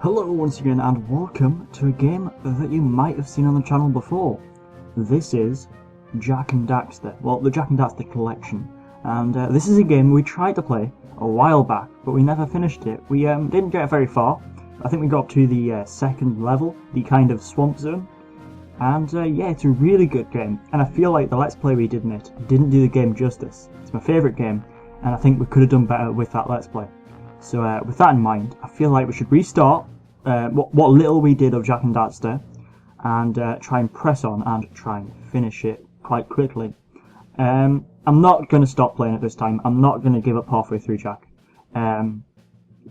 Hello once again and welcome to a game that you might have seen on the channel before. This is Jak and Daxter, well the Jak and Daxter collection, and this is a game we tried to play a while back but we never finished it. We didn't get very far. I think we got up to the second level, the kind of swamp zone, and yeah, it's a really good game and I feel like the Let's Play we did in it didn't do the game justice. It's my favourite game and I think we could have done better with that Let's Play. So with that in mind, I feel like we should restart what little we did of Jak and Daxter and try and press on and try and finish it quite quickly. I'm not going to stop playing it this time. I'm not going to give up halfway through Jak.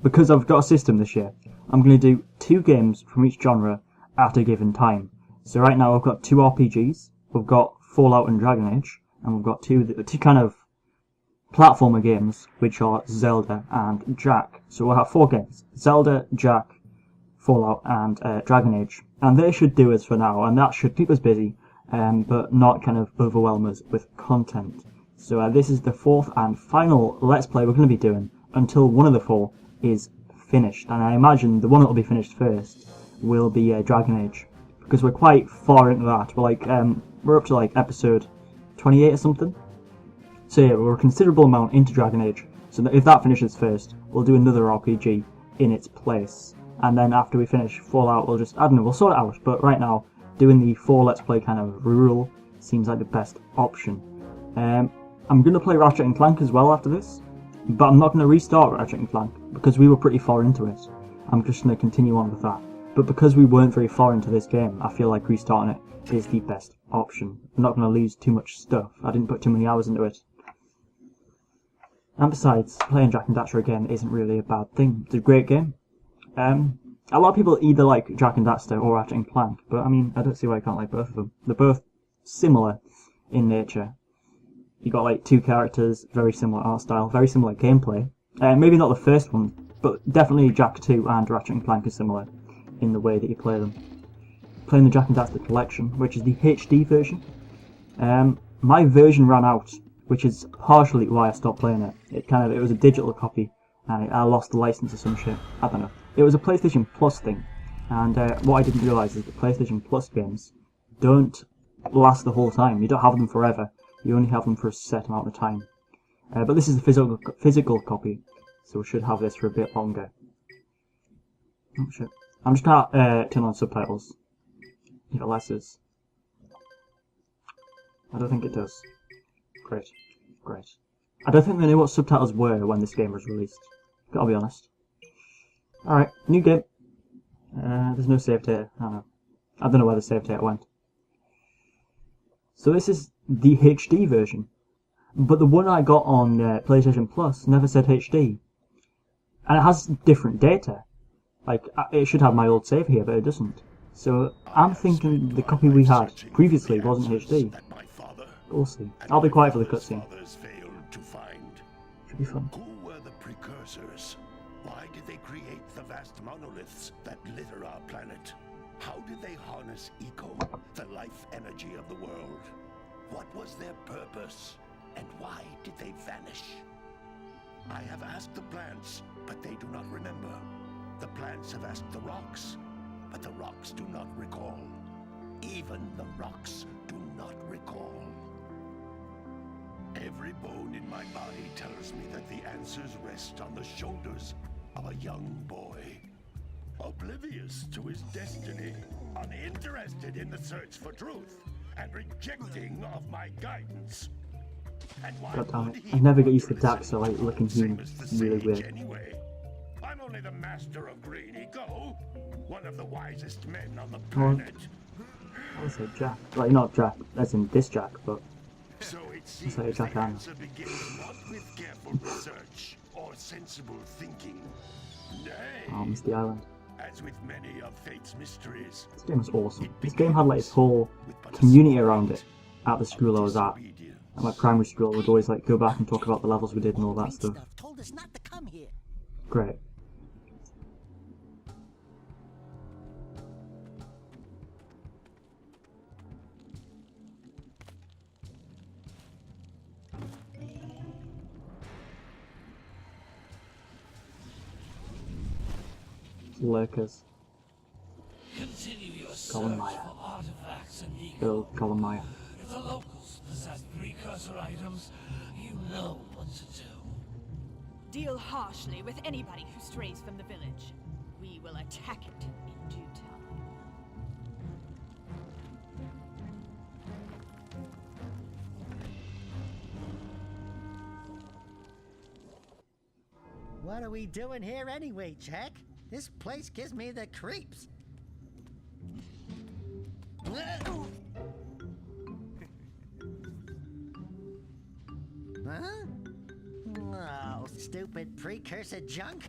Because I've got a system this year, I'm going to do 2 games from each genre at a given time. So right now I've got 2 RPGs, we've got Fallout and Dragon Age, and we've got two kind of platformer games, which are Zelda and Jak. So we'll have 4 games: Zelda, Jak, Fallout and Dragon Age. And they should do us for now, and that should keep us busy, but not kind of overwhelm us with content. So this is the 4th and final Let's Play we're going to be doing until one of the 4 is finished. And I imagine the one that will be finished first will be Dragon Age, because we're quite far into that. We're up to like episode 28 or something. So yeah, we're a considerable amount into Dragon Age, so that if that finishes first, we'll do another RPG in its place. And then after we finish Fallout, we'll just, I don't know, we'll sort it out. But right now, doing the 4 Let's Play kind of rule seems like the best option. I'm going to play Ratchet and Clank as well after this, but I'm not going to restart Ratchet and Clank, because we were pretty far into it. I'm just going to continue on with that. But because we weren't very far into this game, I feel like restarting it is the best option. I'm not going to lose too much stuff. I didn't put too many hours into it. And besides, playing Jak and Daxter again isn't really a bad thing. It's a great game. A lot of people either like Jak and Daxter or Ratchet and Clank, but I mean, I don't see why I can't like both of them. They're both similar in nature. You got like 2 characters, very similar art style, very similar gameplay. Maybe not the first one, but definitely Jak 2 and Ratchet and Clank are similar in the way that you play them. Playing the Jak and Daxter collection, which is the HD version. My version ran out, which is partially why I stopped playing it. It was a digital copy, and I lost the license or some shit. I don't know. It was a PlayStation Plus thing, and what I didn't realise is that PlayStation Plus games don't last the whole time. You don't have them forever. You only have them for a set amount of time. But this is a physical copy, so we should have this for a bit longer. Oh shit. I'm just gonna turn on subtitles. If it lets us. I don't think it does. Great. I don't think they knew what subtitles were when this game was released. Gotta be honest. Alright, new game. There's no save data. I don't know where the save data went. So this is the HD version. But the one I got on PlayStation Plus never said HD. And it has different data. Like, it should have my old save here, but it doesn't. So I'm thinking the copy we had previously wasn't HD. We'll see. I'll be quiet for the cutscene. Should be fun. Who were the Precursors? Why did they create the vast monoliths that litter our planet? How did they harness eco, the life energy of the world? What was their purpose? And why did they vanish? I have asked the plants, but they do not remember. The plants have asked the rocks, but the rocks do not recall. Even the rocks do not recall. Every bone in my body tells me that the answers rest on the shoulders of a young boy. Oblivious to his destiny, uninterested in the search for truth, and rejecting of my guidance. And why God damn it. I never get used to Daxter like looking human. It's really weird. Anyway, I'm only the master of Green Eco, one of the wisest men on the planet. I would say Jak. Like, not Jak, as in this Jak, but So it seems like Jak the and. answer begins not with careful research or sensible thinking. Nay, Oh, Misty Island. as with many of fate's mysteries, This game was awesome. This game had like its whole community around it at the school I was at. At my primary school, we'd always like go back and talk about the levels we did and all that stuff. Told us not to come here. Great. Lurkers. Continue your search Colin-Meyer. for artifacts and eco. Bill Colin-Meyer. If the locals possess precursor items, you know what to do. Deal harshly with anybody who strays from the village. We will attack it in due time. What are we doing here anyway, Jak? This place gives me the creeps. Huh? Oh, stupid precursor junk.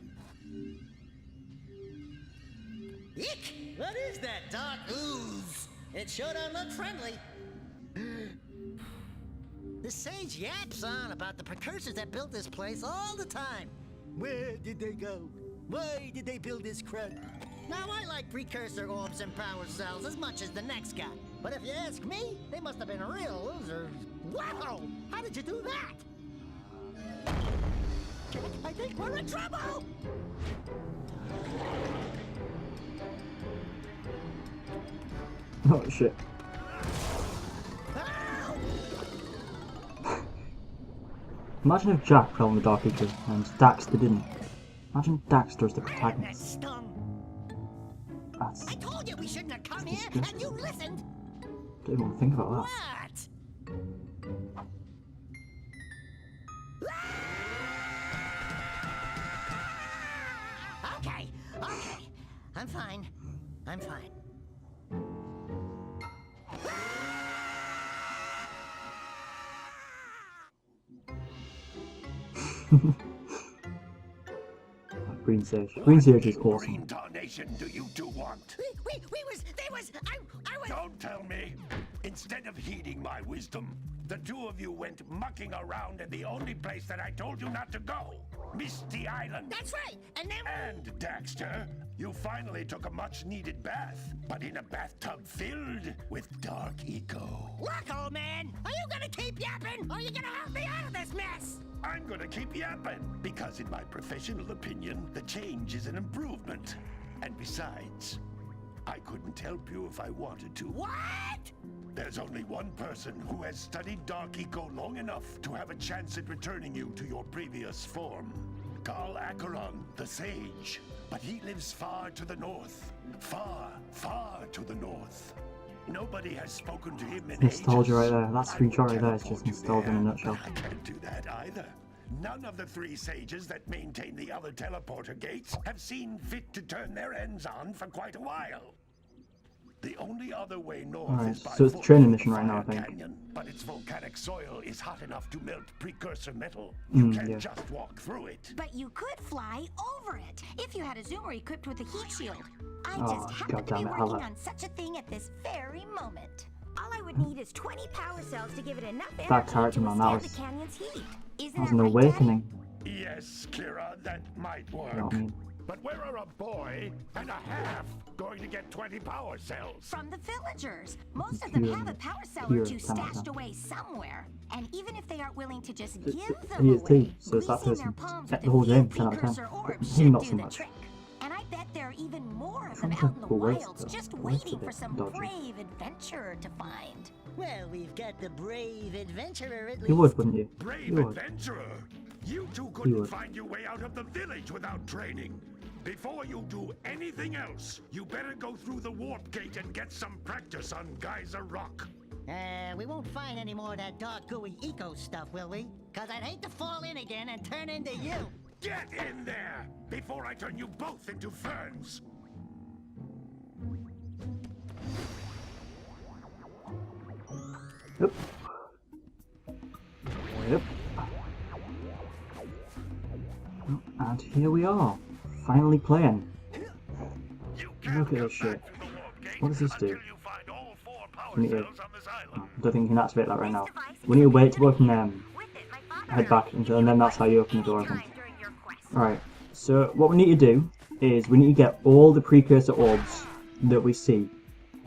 Eek! What is that dark ooze? It sure don't look friendly. The sage yaps on about the precursors that built this place all the time. Where did they go? Why did they build this crud? Now, I like precursor orbs and power cells as much as the next guy. But if you ask me, they must have been real losers. Wow! How did you do that? Jak, I think we're in trouble! Oh shit. Ow! Imagine if Jak fell in the Dark Eco and Daxter didn't. Imagine Daxter as the Man, that protagonist. stung. That's... I told you we shouldn't have come here, and you listened. don't even want to think about that. What? Okay, okay. I'm fine. I'm fine. Green Sage. Green Sage is Green awesome. tarnation do you two want? I was... Don't tell me. Instead of heeding my wisdom, the two of you went mucking around in the only place that I told you not to go. Misty Island. That's right, and then... And, Daxter, you finally took a much-needed bath, but in a bathtub filled with dark eco. Look, old man, are you gonna keep yapping, or are you gonna help me out of this mess? I'm gonna keep yapping, because in my professional opinion, the change is an improvement. And besides, I couldn't help you if I wanted to. What? There's only one person who has studied Dark Eco long enough to have a chance at returning you to your previous form. Carl Acheron, the Sage. But he lives far to the north. Far, far to the north. Nobody has spoken to him in Nostalgia ages. right there. That I screenshot right there is teleport just you nostalgia in a there, nutshell. but I can't do that either. None of the three sages that maintain the other teleporter gates have seen fit to turn their ends on for quite a while. The only other way north Alright, is by so it's a foot training through mission right now, I Fire think. Canyon, but its volcanic soil is hot enough to melt precursor metal. You can't yeah. just walk through it. But you could fly over it if you had a zoomer equipped with a heat shield. I Oh, just happen to be goddammit, working Hella. on such a thing at this very moment. All I would need is 20 power cells to give it enough energy That character, to man, that withstand was- the canyon's heat. Isn't That was that an right, Daddy? awakening. Yes, Kira, that might work. You know what I mean? But where are a boy and a half going to get 20 power cells? From the villagers. Most of them Here- have a power cell here or two it sounds stashed like. away somewhere. And even if they aren't willing to just Th- give th- them he is away, too, so it's that greasing their person. palms Yeah, with the a whole few game, 10 out of 10. precursor But orbs him should not do so the much. trick. And I bet there are even more of Sounds them out like in the a waste, wilds, though. just Waste waiting a for bit some dodgy. brave adventurer to find. Well, we've got the brave adventurer at least. You would, wouldn't you? Brave You would. adventurer! You two couldn't would. find your way out of the village without training. Before you do anything else, you better go through the warp gate and get some practice on Geyser Rock. We won't find any more of that dark gooey eco stuff, will we? Cause I'd hate to fall in again and turn into you. Get in there before I turn you both into ferns. Yep. Yep. And here we are, finally playing. You Look at can't this come shit. back from the warp gate What does this do? until you find all 4 power We need to- cells on this island. I don't think you can activate that right now. We need to wait to open head back into, and then that's how you open the door, I think. Alright, so what we need to do is we need to get all the precursor orbs that we see.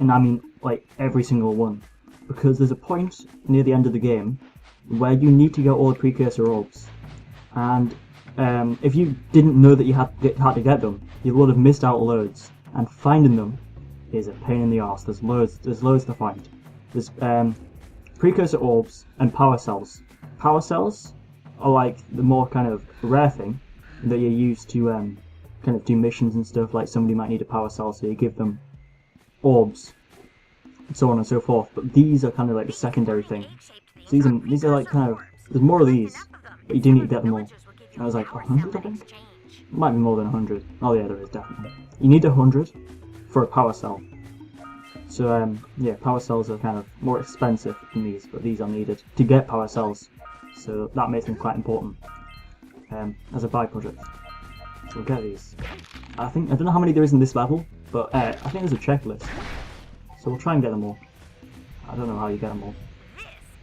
And I mean, like, every single one. Because there's a point near the end of the game where you need to get all the precursor orbs. And if you didn't know that you had to get them, you would have missed out loads. And finding them is a pain in the arse. There's loads to find. There's precursor orbs and power cells. Power cells are like the more kind of rare thing that you use to kind of do missions and stuff. Like somebody might need a power cell, so you give them orbs, and so on and so forth. But these are kind of like the secondary thing. So these are like kind of, there's more of these, but you do need to get them all. And I was like 100, I think. It might be more than 100. Oh yeah, there is definitely. You need 100 for a power cell. So yeah, power cells are kind of more expensive than these, but these are needed to get power cells. So that makes them quite important as a byproduct. So we'll get these. I don't know how many there is in this level, but I think there's a checklist. So we'll try and get them all. I don't know how you get them all,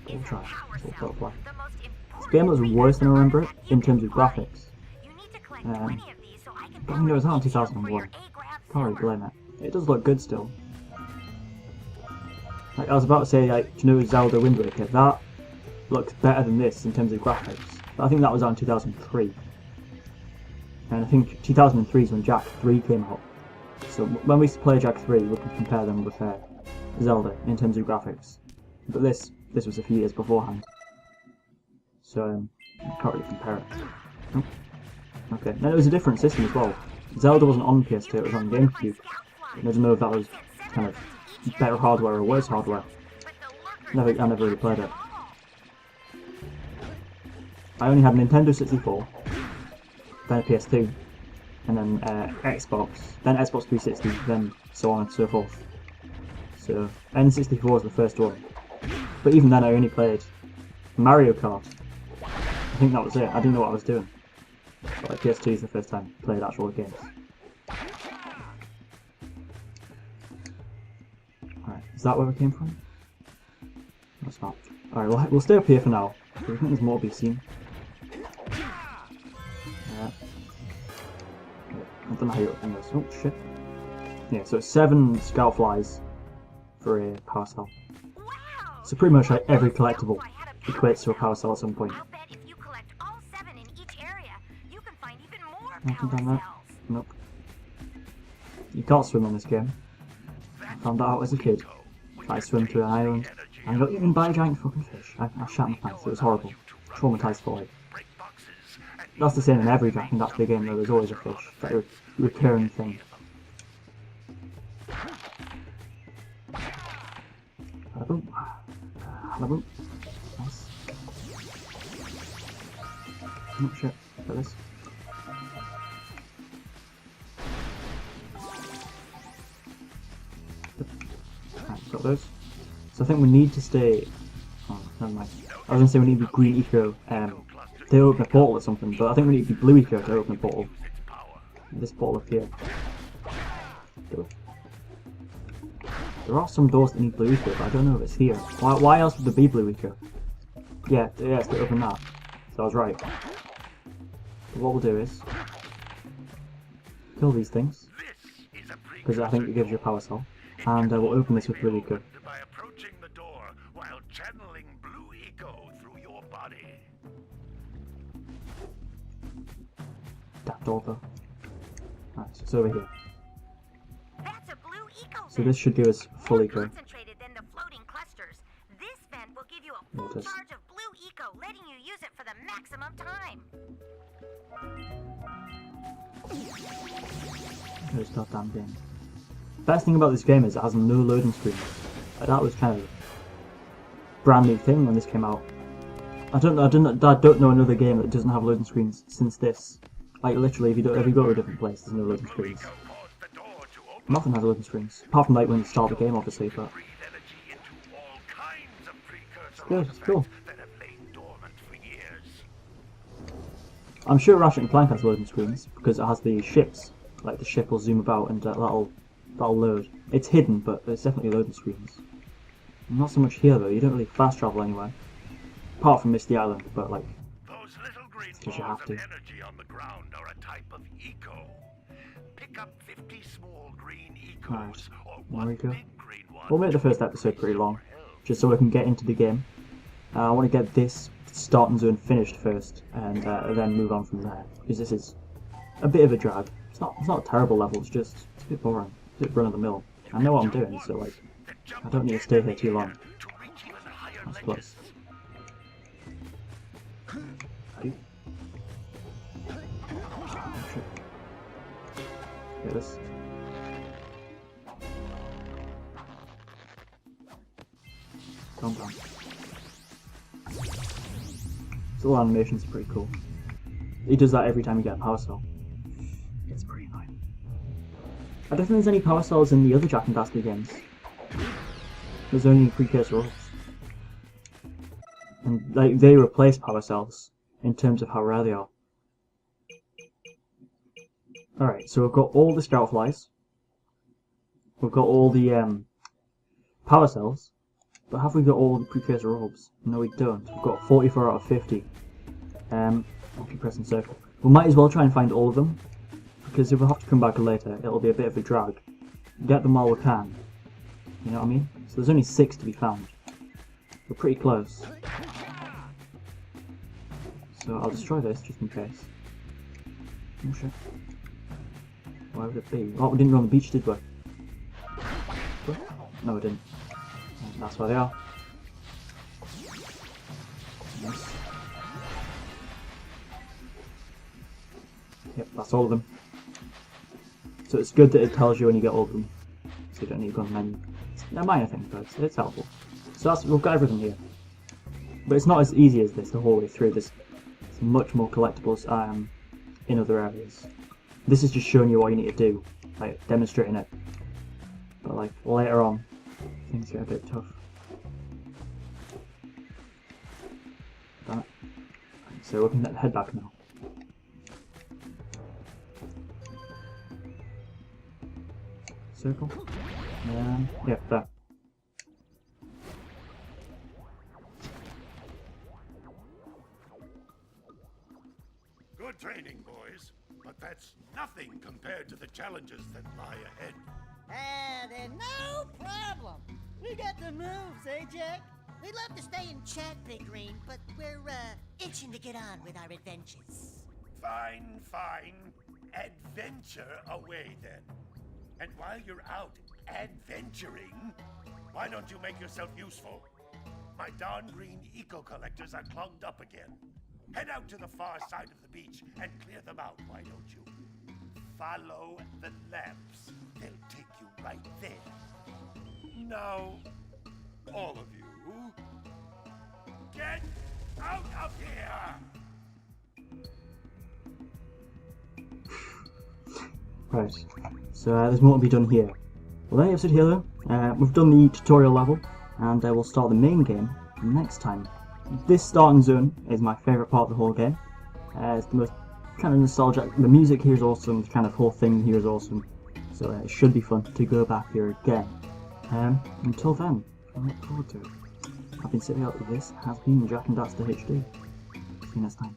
but we'll try. So we'll apply. This game was worse than I remember it in terms of graphics. But I mean, it was out in 2001. Can't really blame it. It does look good still. Like I was about to say, like, do you know Zelda Wind Waker? That looks better than this in terms of graphics. But I think that was out in 2003. And I think 2003 is when Jak 3 came out. So when we play Jak 3, we can compare them with Zelda in terms of graphics. But this was a few years beforehand. So I can't really compare it. Nope. Okay, now it was a different system as well. Zelda wasn't on PS2, it was on GameCube. I don't know if that was kind of better hardware or worse hardware. I never really played it. I only had Nintendo 64, then a PS2, and then Xbox, then Xbox 360, then so on and so forth. So N64 was the first one. But even then I only played Mario Kart. I think that was it. I didn't know what I was doing. But like, PS2 is the first time I played actual games. Alright, is that where we came from? No, it's not. Alright, we'll stay up here for now. I think there's more to be seen. I don't know how you open this. Oh shit. Yeah, so it's 7 scout flies for a power cell. So pretty much like every collectible equates to a power cell at some point. Nothing done that? Nope. You can't swim on this game. I found that out as a kid. Tried to swim through an island, and I got eaten by a giant fucking fish. I shat my pants, it was horrible. Traumatised for life. That's the same in every Jak and Daxter game though, there's always a fish. It's like a recurring thing. Hello. Hello. Nice. Oh shit, look at this. Right, got those. So I think we need to stay... Oh, never mind. I was going to say we need to be green eco to open a portal or something, but I think we need to be blue eco to open a portal. This portal up here. There are some doors that need blue eco, but I don't know if it's here. Why else would there be blue eco? Yeah, it's to open that. So I was right. But what we'll do is kill these things, because I think it gives you a power cell, and we'll open this with blue eco. By approaching the door while channeling blue eco through your body. That door though. Right, so it's over here. That's a blue eco So this should give us full eco. concentrated than the floating clusters. This vent will give you a full It does. charge of blue eco, letting you use it for the maximum time. This goddamn game. Best thing about this game is it has no loading screens. That was kind of a brand new thing when this came out. I don't know another game that doesn't have loading screens since this. Like literally, if you go to a different place, there's no loading screens. Nothing has loading screens, apart from like when you start the game, obviously. But it's good. It's cool. I'm sure Ratchet and Clank has loading screens because it has the ships. Like the ship will zoom about and that'll load. It's hidden, but there's definitely loading screens. Not so much here though. You don't really fast travel anywhere, apart from Misty Island. But like, because you have to. Energy on the ground are a type of eco. Pick up 50 small green ecos Right, or there we go. big green one. We'll make the first episode pretty long, just so we can get into the game. I want to get this starting zone finished first, and then move on from there, because this is a bit of a drag. It's not a terrible level, it's just a bit boring, a bit run of the mill. I know what I'm doing, so like, I don't need to stay here too long. That's close. Get this. Calm down. This little animation's pretty cool. He does that every time you get a power cell. It's pretty annoying. I don't think there's any power cells in the other Jak and Daxter games. There's only Precursor orbs. And like, they replace power cells in terms of how rare they are. Alright, so we've got all the scout flies. We've got all the power cells. But have we got all the Precursor orbs? No, we don't. We've got 44 out of 50. I'll keep pressing circle. We might as well try and find all of them, because if we have to come back later, it'll be a bit of a drag. Get them while we can. You know what I mean? So there's only 6 to be found. We're pretty close. So I'll destroy this just in case. Oh shit. Where would it be? Oh, we didn't go on the beach, did we? No, we didn't. That's where they are. Nice. Yep, that's all of them. So it's good that it tells you when you get all of them, so you don't need to go on the menu. It's a minor thing, but it's helpful. So we've got everything here. But it's not as easy as this the whole way through. There's much more collectibles in other areas. This is just showing you what you need to do, like demonstrating it. But like later on, things get a bit tough. That. So we can head back now. Circle. Yeah, there. Good training, boys, but that's nothing compared to the challenges that lie ahead. And no problem. We got the moves, eh, Jak? We'd love to stay and chat, Big Green, but we're, itching to get on with our adventures. Fine, fine. Adventure away, then. And while you're out adventuring, why don't you make yourself useful? My darn green eco-collectors are clogged up again. Head out to the far side of the beach and clear them out, why don't you? Follow the lamps. They'll take you right there. Now, all of you, get out of here! Right, so there's more to be done here. Well, the episode here though, we've done the tutorial level, and we'll start the main game next time. This starting zone is my favourite part of the whole game. It's the most kind of nostalgic. The music here is awesome, the kind of whole thing here is awesome. So it should be fun to go back here again. Until then, I look forward to it. I've been Ciparian. This has been Jak and Daxter HD. See you next time.